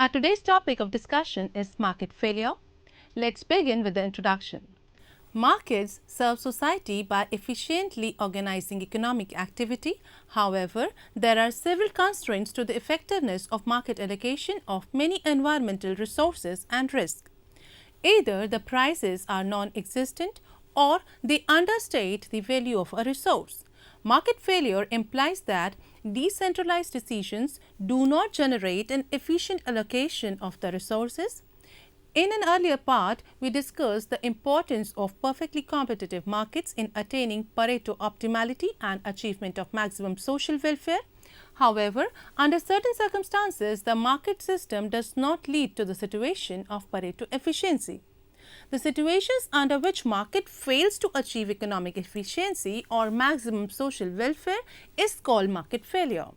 Our today's topic of discussion is market failure. Let's begin with the introduction. Markets serve society by efficiently organizing economic activity. However, there are several constraints to the effectiveness of market allocation of many environmental resources and risk. Either the prices are non-existent or they understate the value of a resource. Market failure implies that decentralized decisions do not generate an efficient allocation of the resources. In an earlier part, we discussed the importance of perfectly competitive markets in attaining Pareto optimality and achievement of maximum social welfare. However, under certain circumstances, the market system does not lead to the situation of Pareto efficiency. The situations under which market fails to achieve economic efficiency or maximum social welfare is called market failure.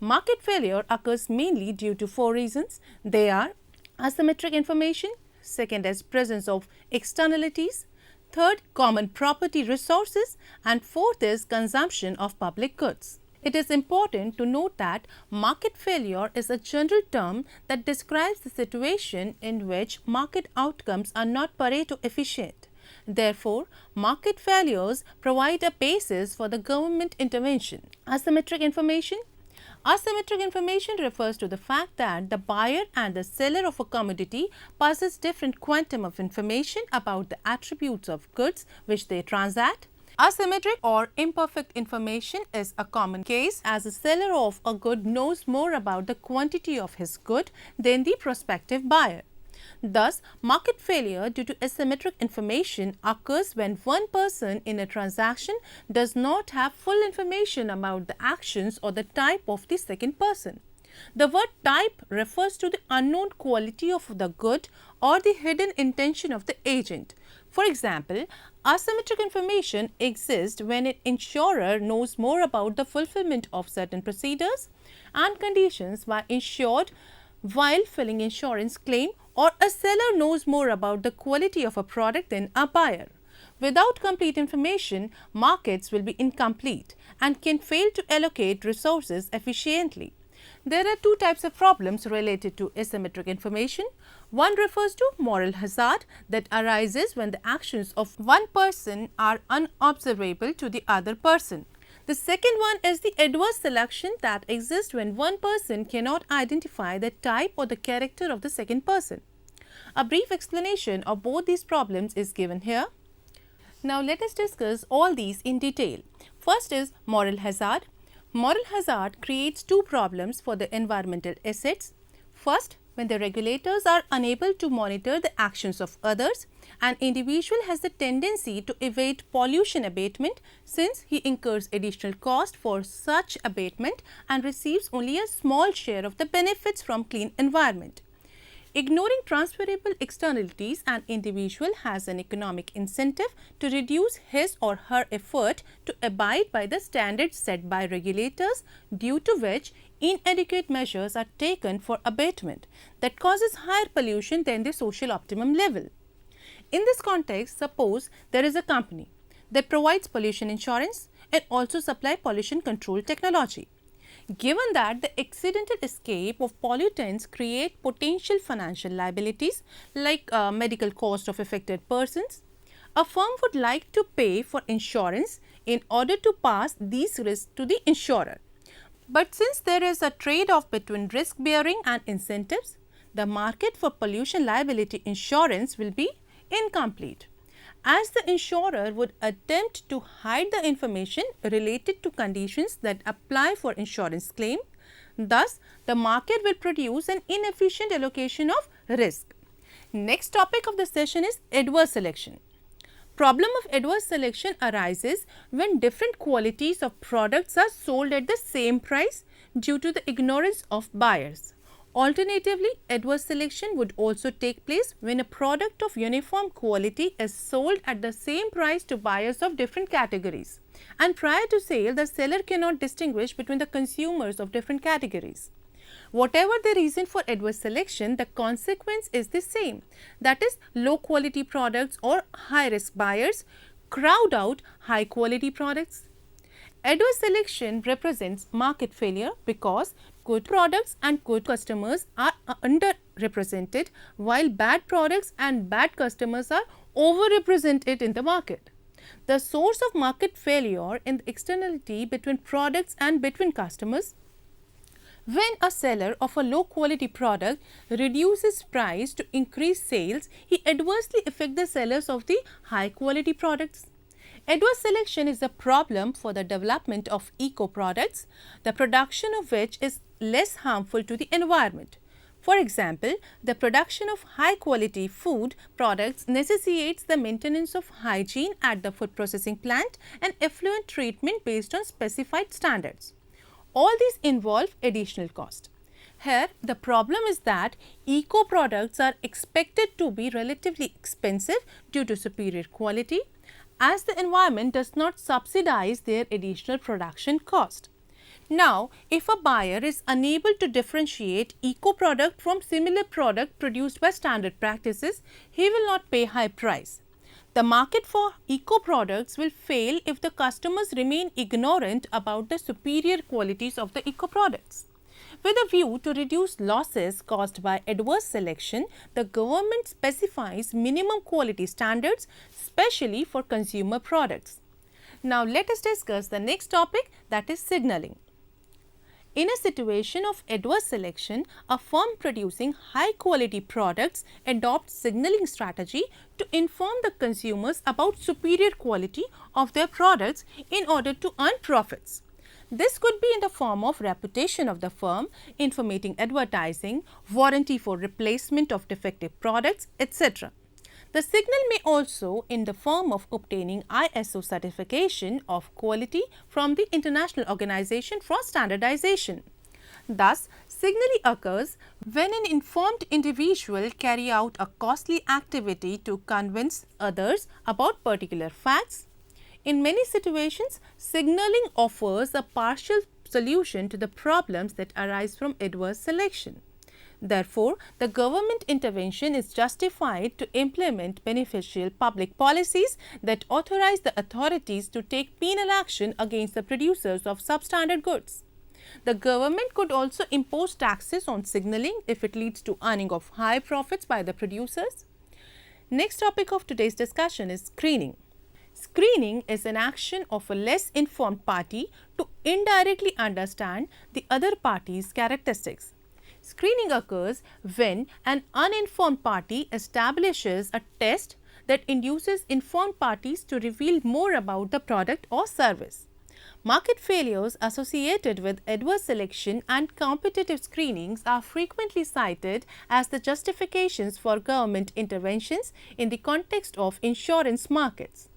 Market failure occurs mainly due to four reasons. They are asymmetric information, second is presence of externalities, third common property resources, and fourth is consumption of public goods. It is important to note that market failure is a general term that describes the situation in which market outcomes are not Pareto efficient. Therefore, market failures provide a basis for the government intervention. Asymmetric information refers to the fact that the buyer and the seller of a commodity possess different quantum of information about the attributes of goods which they transact. Asymmetric or imperfect information is a common case, as the seller of a good knows more about the quantity of his good than the prospective buyer. Thus, market failure due to asymmetric information occurs when one person in a transaction does not have full information about the actions or the type of the second person. The word type refers to the unknown quality of the good or the hidden intention of the agent. For example, asymmetric information exists when an insurer knows more about the fulfillment of certain procedures and conditions by insured while filling insurance claim, or a seller knows more about the quality of a product than a buyer. Without complete information, markets will be incomplete and can fail to allocate resources efficiently. There are two types of problems related to asymmetric information. One refers to moral hazard that arises when the actions of one person are unobservable to the other person. The second one is the adverse selection that exists when one person cannot identify the type or the character of the second person. A brief explanation of both these problems is given here. Now let us discuss all these in detail. First is moral hazard. Moral hazard creates two problems for the environmental assets. First, when the regulators are unable to monitor the actions of others, an individual has the tendency to evade pollution abatement since he incurs additional cost for such abatement and receives only a small share of the benefits from clean environment. Ignoring transferable externalities, an individual has an economic incentive to reduce his or her effort to abide by the standards set by regulators, due to which inadequate measures are taken for abatement that causes higher pollution than the social optimum level. In this context, suppose there is a company that provides pollution insurance and also supply pollution control technology. Given that the accidental escape of pollutants create potential financial liabilities like medical cost of affected persons, a firm would like to pay for insurance in order to pass these risks to the insurer. But since there is a trade-off between risk bearing and incentives, the market for pollution liability insurance will be incomplete, as the insurer would attempt to hide the information related to conditions that apply for insurance claim. Thus, the market will produce an inefficient allocation of risk. Next topic of the session is adverse selection. Problem of adverse selection arises when different qualities of products are sold at the same price due to the ignorance of buyers. Alternatively, adverse selection would also take place when a product of uniform quality is sold at the same price to buyers of different categories, and prior to sale, the seller cannot distinguish between the consumers of different categories. Whatever the reason for adverse selection, the consequence is the same, that is, low quality products or high risk buyers crowd out high quality products. Adverse selection represents market failure because good products and good customers are underrepresented while bad products and bad customers are overrepresented in the market. The source of market failure in the externality between products and between customers. When a seller of a low quality product reduces price to increase sales, he adversely affects the sellers of the high quality products. Adverse selection is a problem for the development of eco products, the production of which is less harmful to the environment. For example, the production of high quality food products necessitates the maintenance of hygiene at the food processing plant and effluent treatment based on specified standards. All these involve additional cost. Here, the problem is that eco products are expected to be relatively expensive due to superior quality, as the environment does not subsidize their additional production cost. Now, if a buyer is unable to differentiate eco product from similar product produced by standard practices, he will not pay high price. The market for eco products will fail if the customers remain ignorant about the superior qualities of the eco products. With a view to reduce losses caused by adverse selection, the government specifies minimum quality standards, especially for consumer products. Now, let us discuss the next topic, that is signaling. In a situation of adverse selection, a firm producing high quality products adopts signaling strategy to inform the consumers about superior quality of their products in order to earn profits. This could be in the form of reputation of the firm, informative advertising, warranty for replacement of defective products, etc. The signal may also in the form of obtaining ISO certification of quality from the International Organization for Standardization. Thus, signaling occurs when an informed individual carry out a costly activity to convince others about particular facts. In many situations, signaling offers a partial solution to the problems that arise from adverse selection. Therefore, the government intervention is justified to implement beneficial public policies that authorize the authorities to take penal action against the producers of substandard goods. The government could also impose taxes on signaling if it leads to earning of high profits by the producers. Next topic of today's discussion is screening. Screening is an action of a less informed party to indirectly understand the other party's characteristics. Screening occurs when an uninformed party establishes a test that induces informed parties to reveal more about the product or service. Market failures associated with adverse selection and competitive screenings are frequently cited as the justifications for government interventions in the context of insurance markets.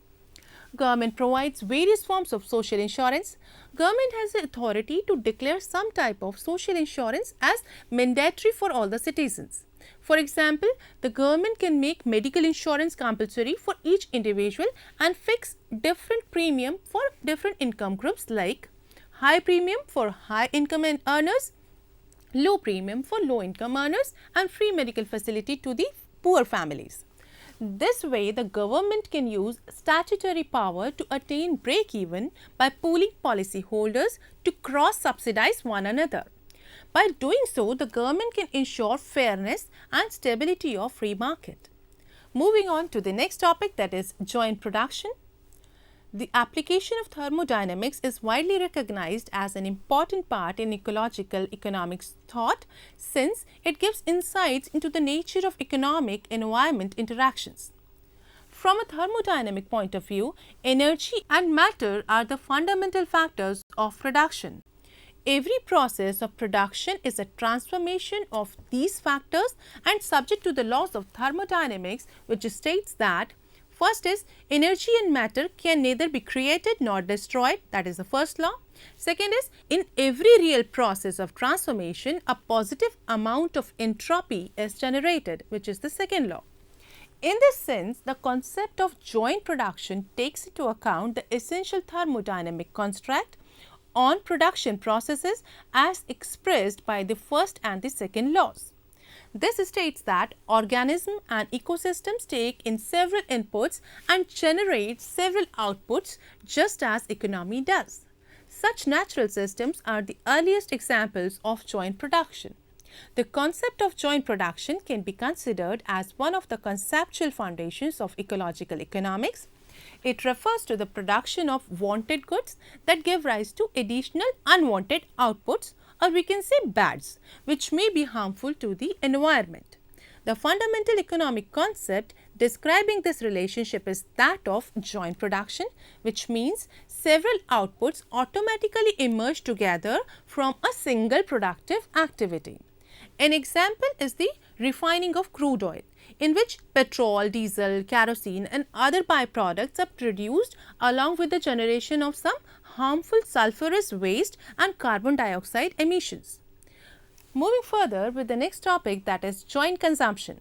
Government provides various forms of social insurance. Government has the authority to declare some type of social insurance as mandatory for all the citizens. For example, the government can make medical insurance compulsory for each individual and fix different premium for different income groups, like high premium for high income earners, low premium for low income earners, and free medical facility to the poor families. This way, the government can use statutory power to attain break-even by pooling policyholders to cross-subsidize one another. By doing so, the government can ensure fairness and stability of free market. Moving on to the next topic, that is joint production. The application of thermodynamics is widely recognized as an important part in ecological economics thought, since it gives insights into the nature of economic environment interactions. From a thermodynamic point of view, energy and matter are the fundamental factors of production. Every process of production is a transformation of these factors and subject to the laws of thermodynamics, which states that first is energy and matter can neither be created nor destroyed, that is the first law. Second is in every real process of transformation, a positive amount of entropy is generated, which is the second law. In this sense, the concept of joint production takes into account the essential thermodynamic construct on production processes as expressed by the first and the second laws. This states that organisms and ecosystems take in several inputs and generate several outputs, just as economy does. Such natural systems are the earliest examples of joint production. The concept of joint production can be considered as one of the conceptual foundations of ecological economics. It refers to the production of wanted goods that give rise to additional unwanted outputs, or we can say bads, which may be harmful to the environment. The fundamental economic concept describing this relationship is that of joint production, which means several outputs automatically emerge together from a single productive activity. An example is the refining of crude oil, in which petrol, diesel, kerosene and other byproducts are produced along with the generation of some harmful sulfurous waste and carbon dioxide emissions. Moving further with the next topic, that is joint consumption.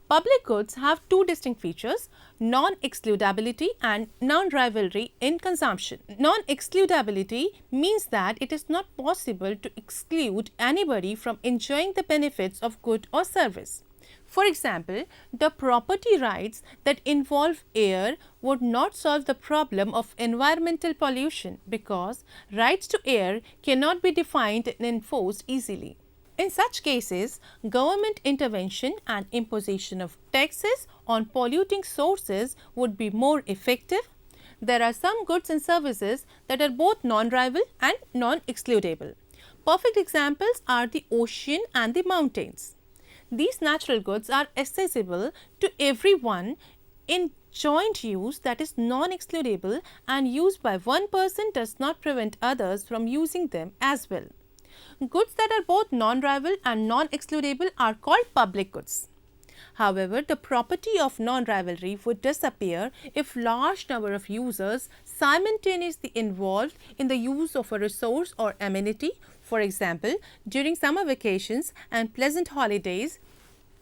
Public goods have two distinct features, non-excludability and non-rivalry in consumption. Non-excludability means that it is not possible to exclude anybody from enjoying the benefits of good or service. For example, the property rights that involve air would not solve the problem of environmental pollution because rights to air cannot be defined and enforced easily. In such cases, government intervention and imposition of taxes on polluting sources would be more effective. There are some goods and services that are both non-rival and non-excludable. Perfect examples are the ocean and the mountains. These natural goods are accessible to everyone in joint use, that is non-excludable, and used by one person does not prevent others from using them as well. Goods that are both non-rival and non-excludable are called public goods. However, the property of non-rivalry would disappear if large number of users simultaneously involved in the use of a resource or amenity. For example, during summer vacations and pleasant holidays,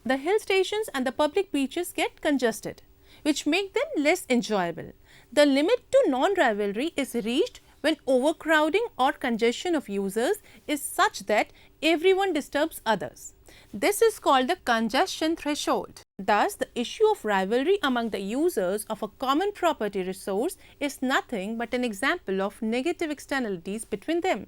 the hill stations and the public beaches get congested, which make them less enjoyable. The limit to non-rivalry is reached when overcrowding or congestion of users is such that everyone disturbs others. This is called the congestion threshold. Thus, the issue of rivalry among the users of a common property resource is nothing but an example of negative externalities between them.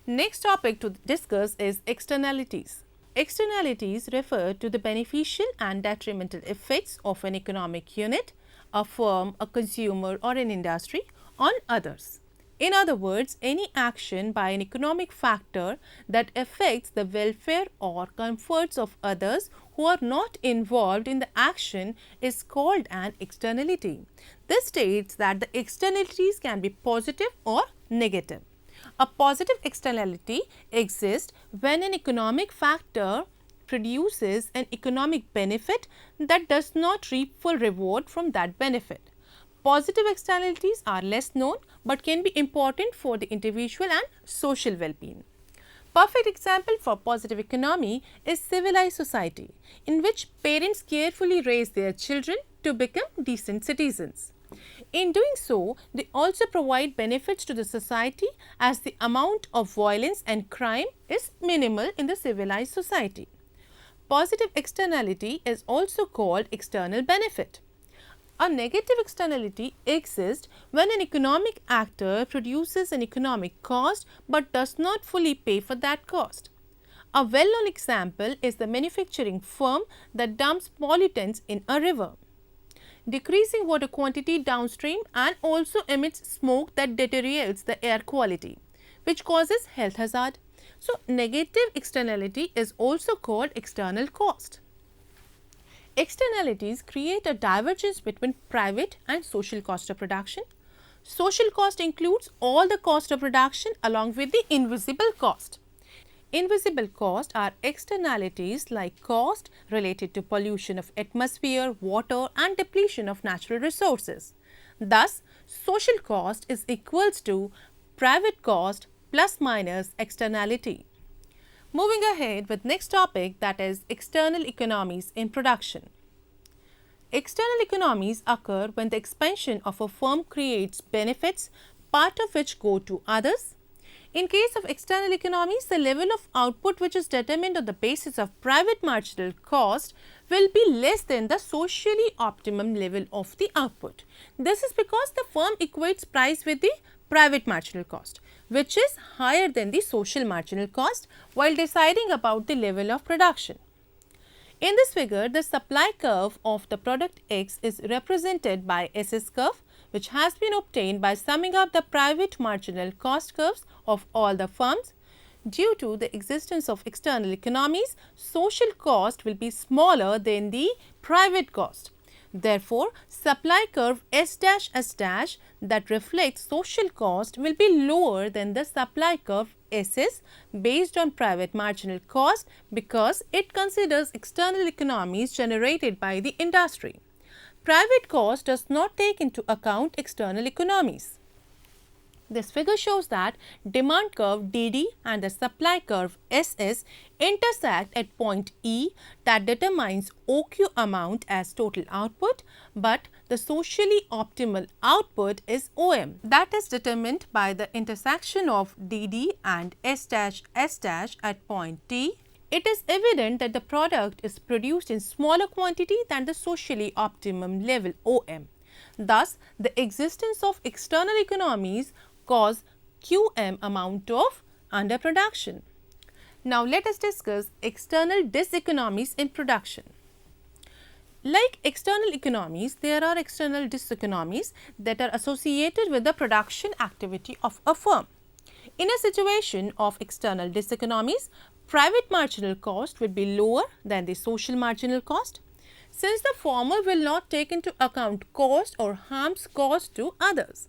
Next topic to discuss is externalities. Externalities refer to the beneficial and detrimental effects of an economic unit, a firm, a consumer or an industry on others. In other words, any action by an economic factor that affects the welfare or comforts of others who are not involved in the action is called an externality. This states that the externalities can be positive or negative. A positive externality exists when an economic factor produces an economic benefit that does not reap full reward from that benefit. Positive externalities are less known but can be important for the individual and social well-being. Perfect example for positive economy is civilized society, in which parents carefully raise their children to become decent citizens. In doing so, they also provide benefits to the society as the amount of violence and crime is minimal in the civilized society. Positive externality is also called external benefit. A negative externality exists when an economic actor produces an economic cost but does not fully pay for that cost. A well-known example is the manufacturing firm that dumps pollutants in a river, decreasing water quantity downstream and also emits smoke that deteriorates the air quality, which causes health hazard. So, negative externality is also called external cost. Externalities create a divergence between private and social cost of production. Social cost includes all the cost of production along with the invisible cost. Invisible costs are externalities like cost related to pollution of atmosphere, water and depletion of natural resources. Thus, social cost is equals to private cost plus minus externality. Moving ahead with next topic, that is external economies in production. External economies occur when the expansion of a firm creates benefits, part of which go to others. In case of external economies, the level of output which is determined on the basis of private marginal cost will be less than the socially optimum level of the output. This is because the firm equates price with the private marginal cost, which is higher than the social marginal cost while deciding about the level of production. In this figure, the supply curve of the product X is represented by SS curve, which has been obtained by summing up the private marginal cost curves of all the firms. Due to the existence of external economies, social cost will be smaller than the private cost. Therefore, supply curve S dash S dash that reflects social cost will be lower than the supply curve SS based on private marginal cost because it considers external economies generated by the industry. Private cost does not take into account external economies. This figure shows that demand curve DD and the supply curve SS intersect at point E that determines OQ amount as total output, but the socially optimal output is OM, that is determined by the intersection of DD and S dash at point T. It is evident that the product is produced in smaller quantity than the socially optimum level OM. Thus, the existence of external economies cause QM amount of underproduction. Now, let us discuss external diseconomies in production. Like external economies, there are external diseconomies that are associated with the production activity of a firm. In a situation of external diseconomies, private marginal cost will be lower than the social marginal cost, since the former will not take into account cost or harms caused to others.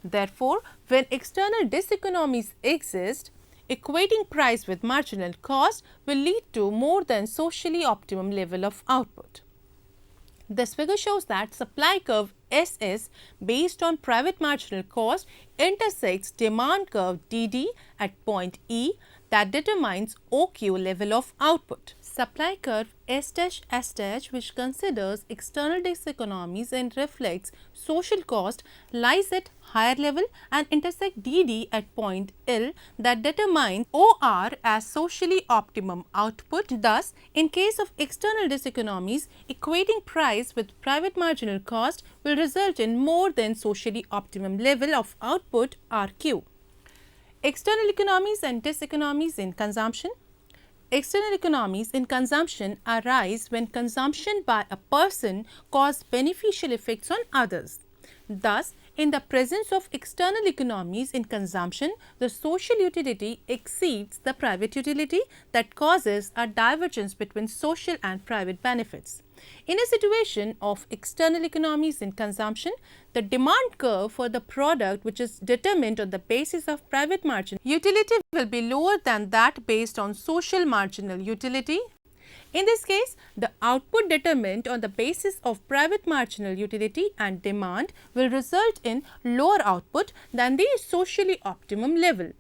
Therefore, when external diseconomies exist, equating price with marginal cost will lead to more than socially optimum level of output. This figure shows that supply curve SS based on private marginal cost intersects demand curve DD at point E that determines OQ level of output. Supply curve S dash which considers external diseconomies and reflects social cost lies at higher level and intersect DD at point L that determines OR as socially optimum output. Thus, in case of external diseconomies, equating price with private marginal cost will result in more than socially optimum level of output RQ. External economies and diseconomies in consumption. External economies in consumption arise when consumption by a person causes beneficial effects on others. Thus, in the presence of external economies in consumption, the social utility exceeds the private utility that causes a divergence between social and private benefits. In a situation of external economies in consumption, the demand curve for the product which is determined on the basis of private marginal utility will be lower than that based on social marginal utility. In this case, the output determined on the basis of private marginal utility and demand will result in lower output than the socially optimum level.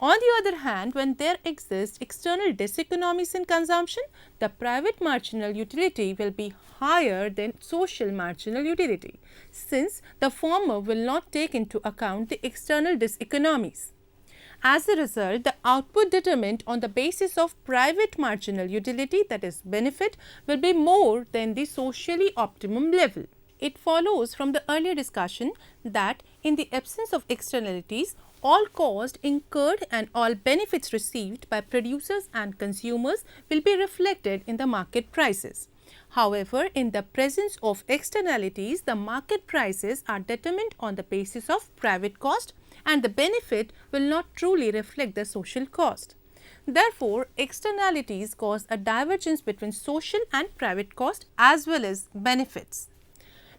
On the other hand, when there exist external diseconomies in consumption, the private marginal utility will be higher than social marginal utility, since the former will not take into account the external diseconomies. As a result, the output determined on the basis of private marginal utility, that is benefit, will be more than the socially optimum level. It follows from the earlier discussion that in the absence of externalities, all cost incurred and all benefits received by producers and consumers will be reflected in the market prices. However, in the presence of externalities, the market prices are determined on the basis of private cost and the benefit will not truly reflect the social cost. Therefore, externalities cause a divergence between social and private cost as well as benefits.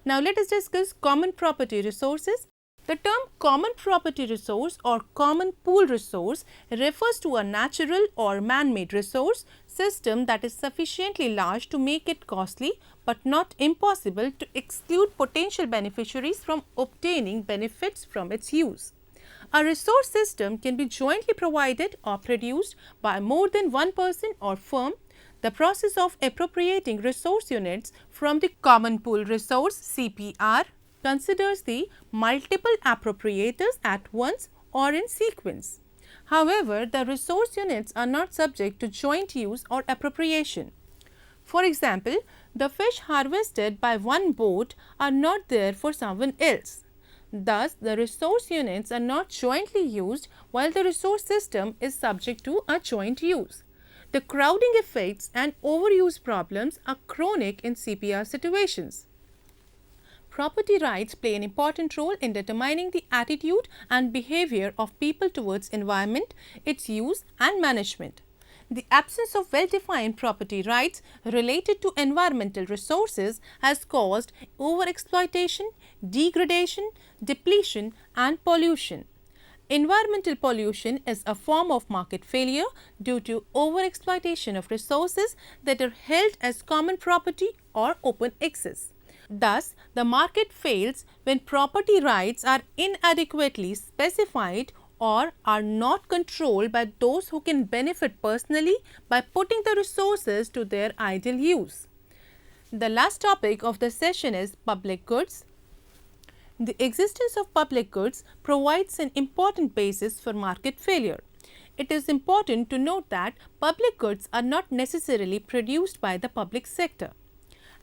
Now, let us discuss common property resources. The term common property resource or common pool resource refers to a natural or man-made resource system that is sufficiently large to make it costly but not impossible to exclude potential beneficiaries from obtaining benefits from its use. A resource system can be jointly provided or produced by more than one person or firm. The process of appropriating resource units from the common pool resource CPR considers the multiple appropriators at once or in sequence. However, the resource units are not subject to joint use or appropriation. For example, the fish harvested by one boat are not there for someone else. Thus, the resource units are not jointly used while the resource system is subject to a joint use. The crowding effects and overuse problems are chronic in CPR situations. Property rights play an important role in determining the attitude and behavior of people towards environment, its use and management. The absence of well-defined property rights related to environmental resources has caused overexploitation, degradation, depletion and pollution. Environmental pollution is a form of market failure due to overexploitation of resources that are held as common property or open access. Thus, the market fails when property rights are inadequately specified or are not controlled by those who can benefit personally by putting the resources to their ideal use. The last topic of the session is public goods. The existence of public goods provides an important basis for market failure. It is important to note that public goods are not necessarily produced by the public sector.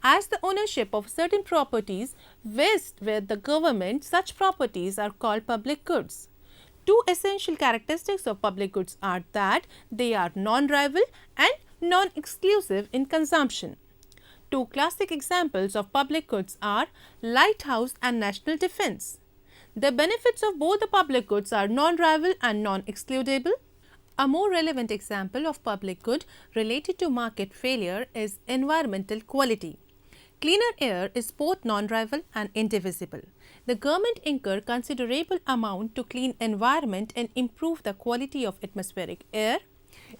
As the ownership of certain properties vests with the government, such properties are called public goods. Two essential characteristics of public goods are that they are non-rival and non-exclusive in consumption. Two classic examples of public goods are lighthouse and national defense. The benefits of both the public goods are non-rival and non-excludable. A more relevant example of public good related to market failure is environmental quality. Cleaner air is both non-rival and indivisible. The government incur considerable amount to clean environment and improve the quality of atmospheric air.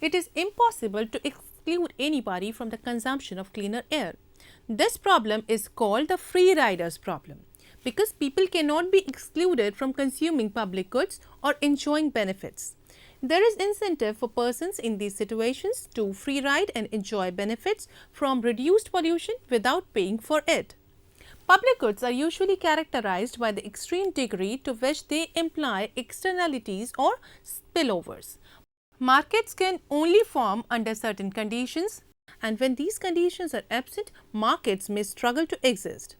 It is impossible to exclude anybody from the consumption of cleaner air. This problem is called the free riders problem because people cannot be excluded from consuming public goods or enjoying benefits. There is incentive for persons in these situations to free ride and enjoy benefits from reduced pollution without paying for it. Public goods are usually characterized by the extreme degree to which they imply externalities or spillovers. Markets can only form under certain conditions, and when these conditions are absent, markets may struggle to exist.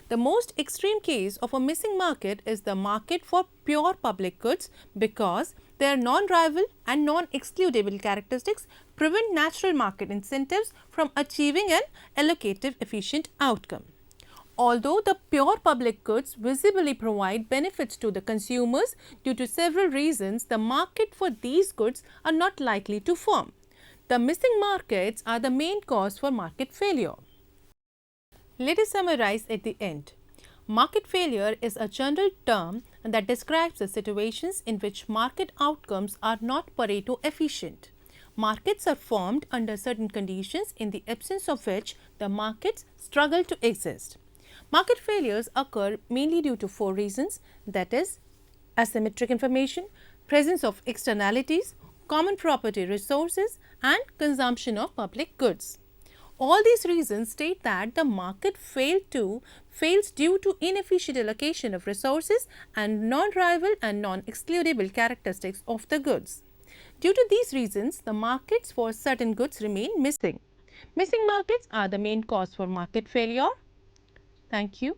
The most extreme case of a missing market is the market for pure public goods because their non-rival and non-excludable characteristics prevent natural market incentives from achieving an allocative efficient outcome. Although the pure public goods visibly provide benefits to the consumers due to several reasons, the market for these goods are not likely to form. The missing markets are the main cause for market failure. Let us summarize at the end. Market failure is a general term that describes the situations in which market outcomes are not Pareto efficient. Markets are formed under certain conditions in the absence of which the markets struggle to exist. Market failures occur mainly due to four reasons, that is, asymmetric information, presence of externalities, common property resources, and consumption of public goods. All these reasons state that the market fails due to inefficient allocation of resources and non-rival and non-excludable characteristics of the goods. Due to these reasons, the markets for certain goods remain missing. Missing markets are the main cause for market failure. Thank you.